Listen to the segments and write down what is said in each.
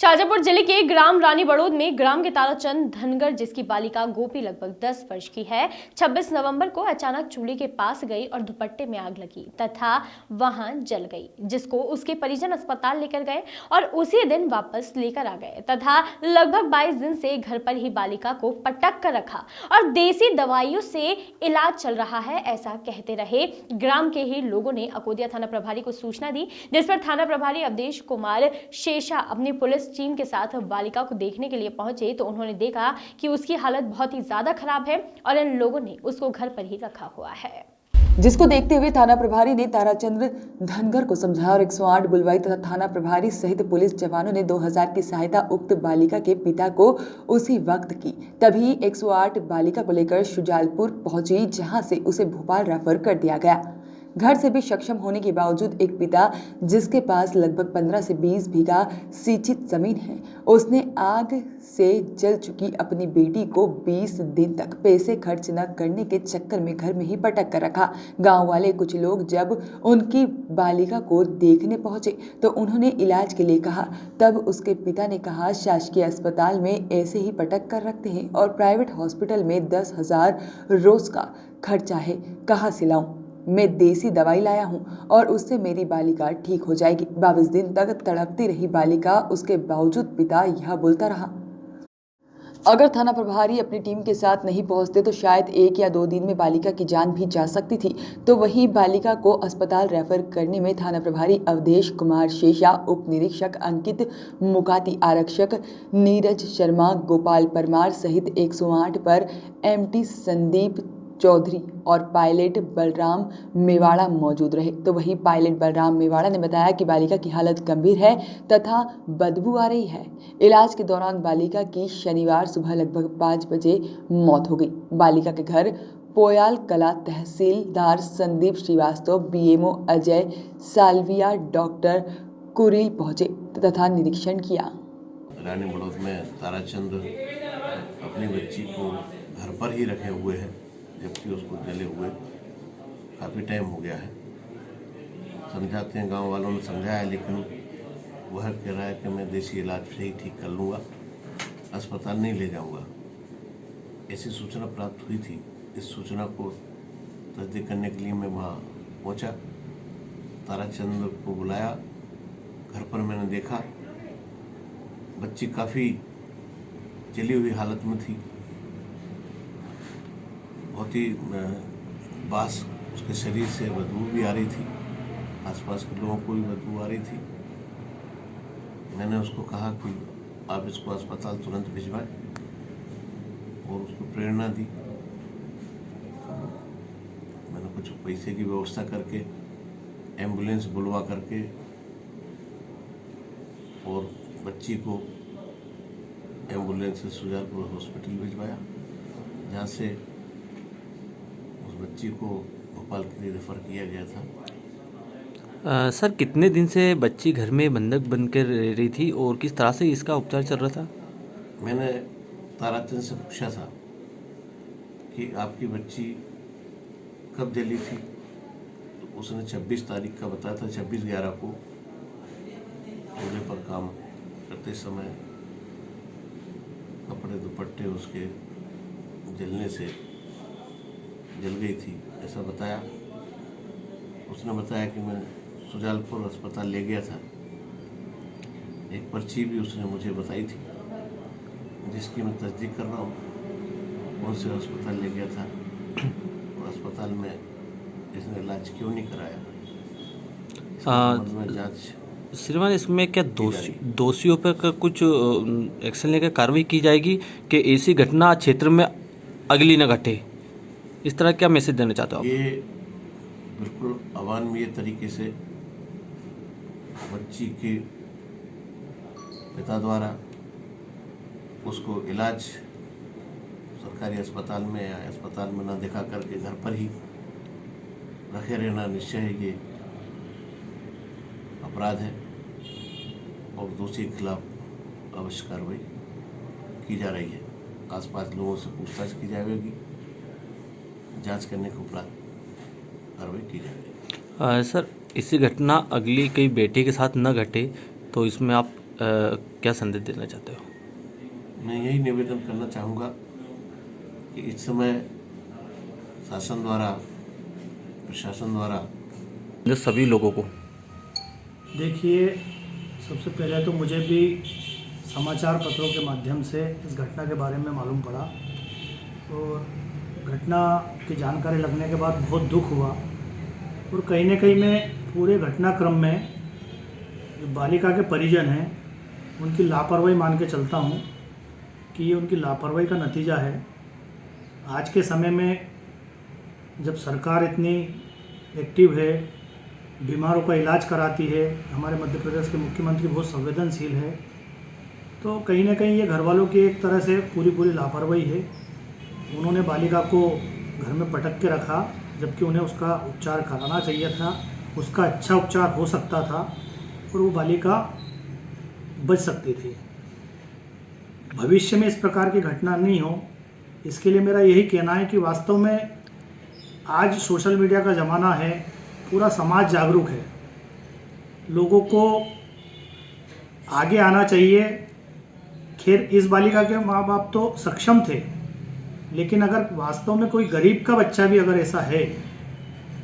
शाजापुर जिले के ग्राम रानी बड़ौद में ग्राम के ताराचंद धनगर, जिसकी बालिका गोपी लगभग 10 वर्ष की है, 26 नवंबर को अचानक चूल्हे के पास गई और दुपट्टे में आग लगी तथा वहां जल गई, जिसको उसके परिजन अस्पताल लेकर गए और उसी दिन वापस लेकर आ गए तथा लगभग 22 दिन से घर पर ही बालिका को पटक कर रखा और देसी दवाइयों से इलाज चल रहा है, ऐसा कहते रहे। ग्राम के ही लोगों ने अकोदिया थाना प्रभारी को सूचना दी, जिस पर थाना प्रभारी अवधेश कुमार शेषा अपनी पुलिस टीम के साथ बालिका को देखने के लिए पहुंचे तो उन्होंने देखा कि उसकी हालत बहुत ही ज्यादा खराब है और इन लोगों ने उसको घर पर ही रखा हुआ है, जिसको देखते हुए थाना प्रभारी ने ताराचंद धनगर को समझाया और 108 बुलवाई तथा थाना प्रभारी सहित पुलिस जवानों ने 2000 की सहायता उक्त बालिका के पिता को उसी वक्त की। तभी 108 बालिका को लेकर शुजालपुर पहुंची, जहां से उसे भोपाल रेफर कर दिया गया। घर से भी सक्षम होने के बावजूद एक पिता जिसके पास लगभग 15 से 20 बीघा सिंचित जमीन है, उसने आग से जल चुकी अपनी बेटी को 20 दिन तक पैसे खर्च न करने के चक्कर में घर में ही पटक कर रखा। गांव वाले कुछ लोग जब उनकी बालिका को देखने पहुंचे तो उन्होंने इलाज के लिए कहा। तब उसके पिता ने कहा, शासकीय अस्पताल में ऐसे ही पटक कर रखते हैं और प्राइवेट हॉस्पिटल में 10,000 रोज का खर्चा है, कहाँ से लाऊं? मैं देसी दवाई लाया हूं और उससे मेरी बालिका ठीक हो जाएगी। 22 दिन तक तड़पती रही बालिका, उसके बावजूद पिता यह बोलता रहा। अगर थाना प्रभारी अपनी टीम के साथ नहीं पहुंचते तो शायद 1 या 2 दिन में बालिका की जान भी जा सकती थी। तो वहीं बालिका को अस्पताल रेफर करने में थाना प्रभारी अवधेश कुमार शेषा, उप निरीक्षक अंकित मुकाती, आरक्षक नीरज शर्मा, गोपाल परमार सहित 108 पर एमटी संदीप चौधरी और पायलट बलराम मेवाड़ा मौजूद रहे। तो वहीं पायलट बलराम मेवाड़ा ने बताया कि बालिका की हालत गंभीर है तथा बदबू आ रही है। इलाज के दौरान बालिका की शनिवार सुबह लगभग 5 बजे मौत हो गई। बालिका के घर पोयाल कला तहसीलदार संदीप श्रीवास्तव, बीएमओ अजय साल्विया, डॉक्टर कुरील पहुंचे तथा निरीक्षण किया। रानी बड़ौद में ताराचंद अपनी बच्ची को घर पर ही रखे हुए हैं, जबकि उसको जले हुए काफ़ी टाइम हो गया है। समझाते हैं, गांव वालों ने समझाया, लेकिन वह कह रहा है कि मैं देसी इलाज से ही ठीक कर लूँगा, अस्पताल नहीं ले जाऊँगा। ऐसी सूचना प्राप्त हुई थी। इस सूचना को तस्दीक करने के लिए मैं वहाँ पहुँचा, ताराचंद को बुलाया। घर पर मैंने देखा बच्ची काफ़ी जली हुई हालत में थी, बहुत ही बास उसके शरीर से बदबू भी आ रही थी, आसपास के लोगों को भी बदबू आ रही थी। मैंने उसको कहा कि आप इसको अस्पताल तुरंत भिजवाएं और उसको प्रेरणा दी। मैंने कुछ पैसे की व्यवस्था करके एम्बुलेंस बुलवा करके और बच्ची को एम्बुलेंस से शुजालपुर हॉस्पिटल भिजवाया, जहाँ से उस बच्ची को भोपाल के लिए रेफर किया गया था। सर, कितने दिन से बच्ची घर में बंधक बनकर रह रही थी और किस तरह से इसका उपचार चल रहा था? मैंने ताराचंद से पूछा था कि आपकी बच्ची कब जली थी, तो उसने 26 तारीख का बताया था। 26/11 को चूल्हे पर काम करते समय कपड़े दुपट्टे उसके जलने से जल गई थी, ऐसा बताया। उसने बताया कि मैं शुजालपुर अस्पताल ले गया था। एक पर्ची भी उसने मुझे बताई थी, जिसकी मैं तस्दीक कर रहा हूँ कौन से अस्पताल ले गया था और अस्पताल में इसने इलाज क्यों नहीं कराया। जांच श्रीमान, इसमें क्या दोषियों पर कुछ एक्शन लेकर कार्रवाई की जाएगी कि ऐसी घटना क्षेत्र में अगली न घटे? इस तरह क्या मैसेज देना चाहते हो आप? ये बिल्कुल अवानवीय तरीके से बच्ची के पिता द्वारा उसको इलाज सरकारी अस्पताल में या अस्पताल में न दिखा करके घर पर ही रखे रहना निश्चय ये अपराध है और दोषी के खिलाफ अवश्य कार्रवाई की जा रही है। आसपास लोगों से पूछताछ की जाएगी, जांच करने के उपरांत कार्रवाई की जाएगी। सर, इसी घटना अगली कई बेटे के साथ न घटे तो इसमें आप क्या संदेश देना चाहते हो? मैं यही निवेदन करना चाहूँगा कि इस समय शासन द्वारा, प्रशासन द्वारा जो सभी लोगों को देखिए, सबसे पहले तो मुझे भी समाचार पत्रों के माध्यम से इस घटना के बारे में मालूम पड़ा और घटना की जानकारी लगने के बाद बहुत दुख हुआ। और कहीं न कहीं मैं पूरे घटनाक्रम में जो बालिका के परिजन हैं उनकी लापरवाही मान के चलता हूँ कि ये उनकी लापरवाही का नतीजा है। आज के समय में जब सरकार इतनी एक्टिव है, बीमारों का इलाज कराती है, हमारे मध्य प्रदेश के मुख्यमंत्री बहुत संवेदनशील है, तो कहीं ना कहीं ये घर वालों की एक तरह से पूरी लापरवाही है। उन्होंने बालिका को घर में पटक के रखा जबकि उन्हें उसका उपचार कराना चाहिए था, उसका अच्छा उपचार हो सकता था और वो बालिका बच सकती थी। भविष्य में इस प्रकार की घटना नहीं हो, इसके लिए मेरा यही कहना है कि वास्तव में आज सोशल मीडिया का ज़माना है, पूरा समाज जागरूक है, लोगों को आगे आना चाहिए। खैर, इस बालिका के माँ बाप तो सक्षम थे, लेकिन अगर वास्तव में कोई गरीब का बच्चा भी अगर ऐसा है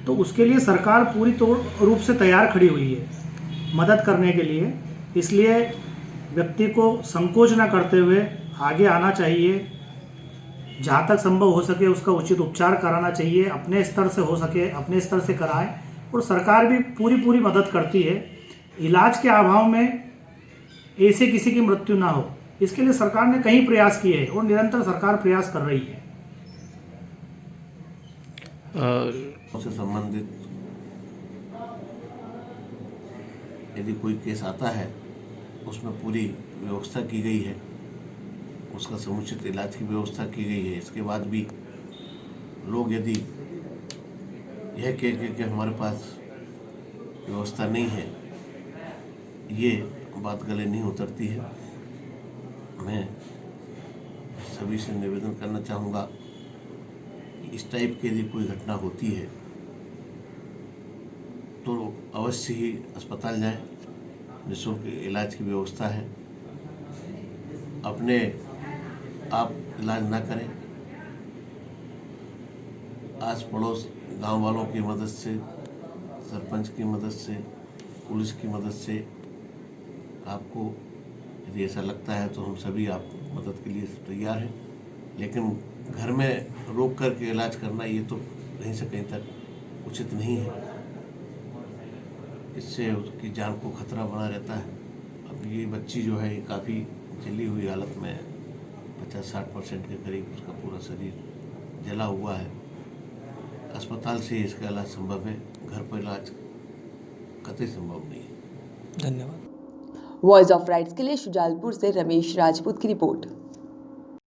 तो उसके लिए सरकार पूरी रूप से तैयार खड़ी हुई है मदद करने के लिए। इसलिए व्यक्ति को संकोच न करते हुए आगे आना चाहिए, जहाँ तक संभव हो सके उसका उचित उपचार कराना चाहिए, अपने स्तर से हो सके अपने स्तर से कराएं और सरकार भी पूरी मदद करती है। इलाज के अभाव में ऐसे किसी की मृत्यु ना हो, इसके लिए सरकार ने कई प्रयास किए और निरंतर सरकार प्रयास कर रही है। उससे संबंधित यदि कोई केस आता है उसमें पूरी व्यवस्था की गई है, उसका समुचित इलाज की व्यवस्था की गई है। इसके बाद भी लोग यदि यह कह के हमारे पास व्यवस्था नहीं है, ये बात गले नहीं उतरती है। मैं सभी से निवेदन करना चाहूँगा कि इस टाइप की यदि कोई घटना होती है तो अवश्य ही अस्पताल जाएं, निःशुल्क इलाज की व्यवस्था है। अपने आप इलाज ना करें, आस पड़ोस गांव वालों की मदद से, सरपंच की मदद से, पुलिस की मदद से आपको यदि ऐसा लगता है तो हम सभी आप मदद के लिए तैयार हैं। लेकिन घर में रोक करके इलाज करना ये तो कहीं से कहीं तक उचित नहीं है। इससे उसकी जान को खतरा बना रहता है। अब ये बच्ची जो है ये काफ़ी जली हुई हालत में, 50-60% के करीब उसका पूरा शरीर जला हुआ है। अस्पताल से इसका इलाज संभव है, घर पर इलाज कतई संभव नहीं है। धन्यवाद। वॉइस ऑफ राइट्स के लिए शुजालपुर से रमेश राजपूत की रिपोर्ट।